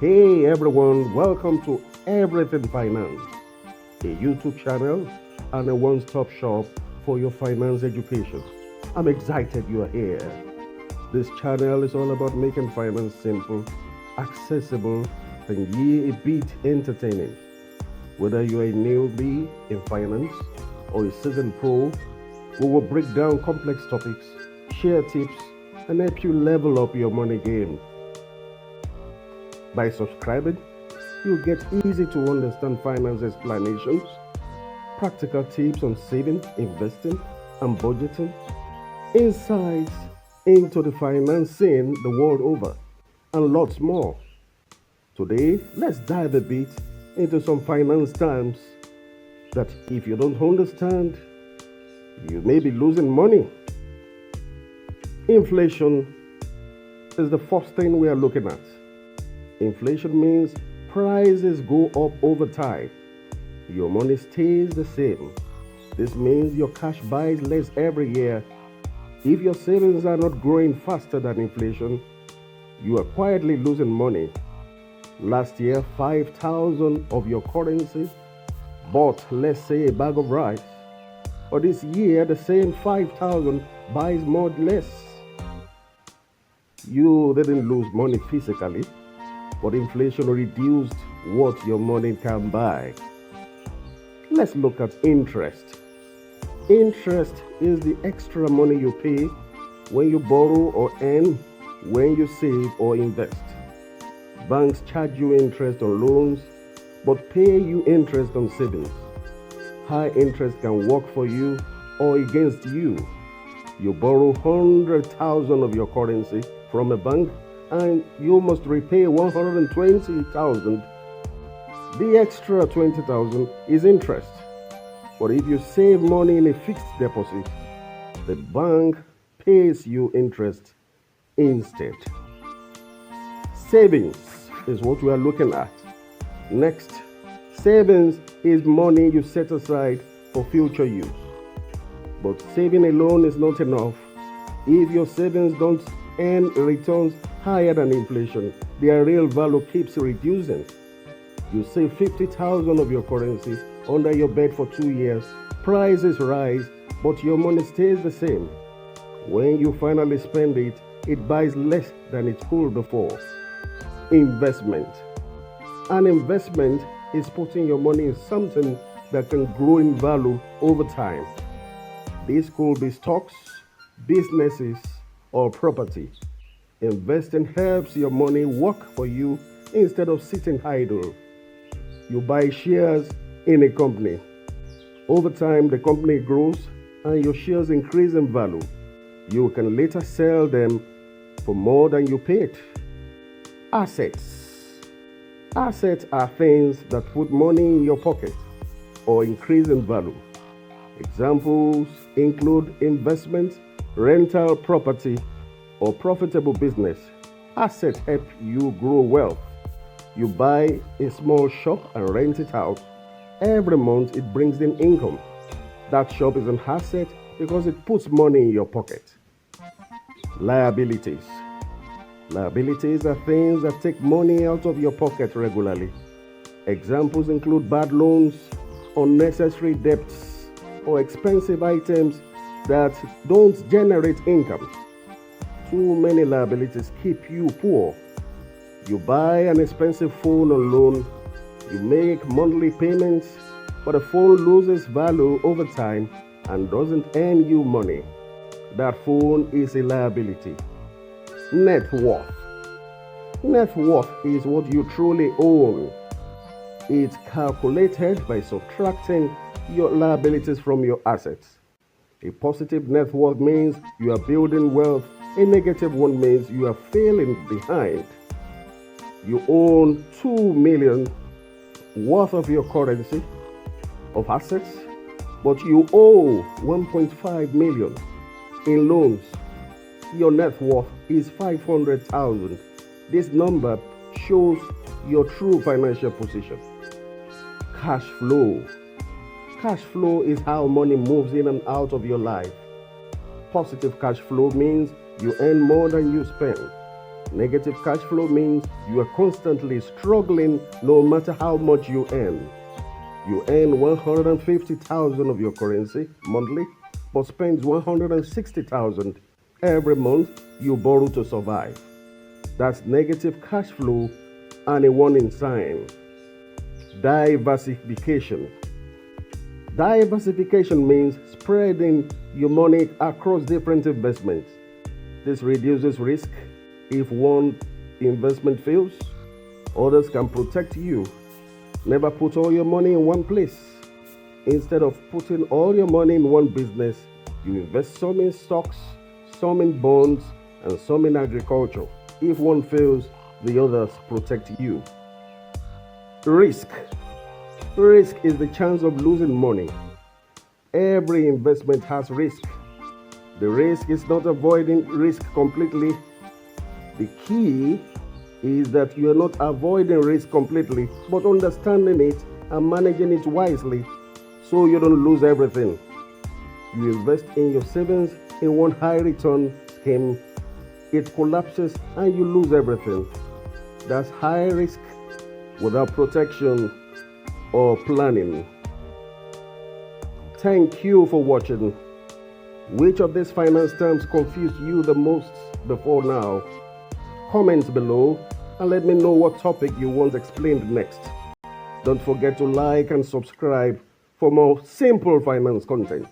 Hey everyone, welcome to Everything Finance, a YouTube channel and a one-stop shop for your finance education. I'm excited you are here. This channel is all about making finance simple, accessible, and a bit entertaining. Whether you're a newbie in finance or a seasoned pro, we will break down complex topics, share tips, and help you level up your money game. By subscribing, you'll get easy to understand finance explanations, practical tips on saving, investing, and budgeting, insights into the finance scene the world over, and lots more. Today, let's dive a bit into some finance terms that if you don't understand, you may be losing money. Inflation is the first thing we are looking at. Inflation means prices go up over time. Your money stays the same. This means your cash buys less every year. If your savings are not growing faster than inflation, you are quietly losing money. Last year, 5,000 of your currency bought, let's say, a bag of rice. But this year, the same 5,000 buys more or less. You didn't lose money physically, but inflation reduced what your money can buy. Let's look at interest. Interest is the extra money you pay when you borrow or earn when you save or invest. Banks charge you interest on loans, but pay you interest on savings. High interest can work for you or against you. You borrow 100,000 of your currency from a bank and you must repay 120,000. The extra 20,000 is interest. But if you save money in a fixed deposit, the bank pays you interest instead. Savings is what we are looking at. Next, savings is money you set aside for future use. But saving alone is not enough. If your savings don't earn returns higher than inflation, their real value keeps reducing. You save 50,000 of your currency under your bed for 2 years. Prices rise, but your money stays the same. When you finally spend it, it buys less than it could before. Investment. An investment is putting your money in something that can grow in value over time. This could be stocks, businesses, or property. Investing helps your money work for you instead of sitting idle. You buy shares in a company. Over time, the company grows and your shares increase in value. You can later sell them for more than you paid. Assets. Assets are things that put money in your pocket or increase in value. Examples include investment, rental property, or profitable business. Assets help you grow wealth. You buy a small shop and rent it out. Every month it brings in income. That shop is an asset because it puts money in your pocket. Liabilities. Liabilities are things that take money out of your pocket regularly. Examples include bad loans, unnecessary debts, or expensive items that don't generate income. Too many liabilities keep you poor. You buy an expensive phone on loan, you make monthly payments, but the phone loses value over time and doesn't earn you money. That phone is a liability. Net worth. Net worth is what you truly own. It's calculated by subtracting your liabilities from your assets. A positive net worth means you are building wealth. A negative one means you are falling behind. You own 2 million worth of your currency of assets, but you owe 1.5 million in loans. Your net worth is 500,000. This number shows your true financial position. Cash flow. Cash flow is how money moves in and out of your life. Positive cash flow means you earn more than you spend. Negative cash flow means you are constantly struggling no matter how much you earn. You earn 150,000 of your currency monthly, but spends 160,000 every month you borrow to survive. That's negative cash flow and a warning sign. Diversification. Diversification means spreading your money across different investments. This reduces risk. If one investment fails, others can protect you. Never put all your money in one place. Instead of putting all your money in one business, you invest some in stocks, some in bonds, and some in agriculture. If one fails, the others protect you. Risk. Risk is the chance of losing money. Every investment has risk. The risk is not avoiding risk completely. The key is that you are not avoiding risk completely, but understanding it and managing it wisely so you don't lose everything. You invest in your savings in one high return scheme, it collapses and you lose everything. That's high risk without protection or planning. Thank you for watching. Which of these finance terms confused you the most before now? Comment below and let me know what topic you want explained next. Don't forget to like and subscribe for more simple finance content.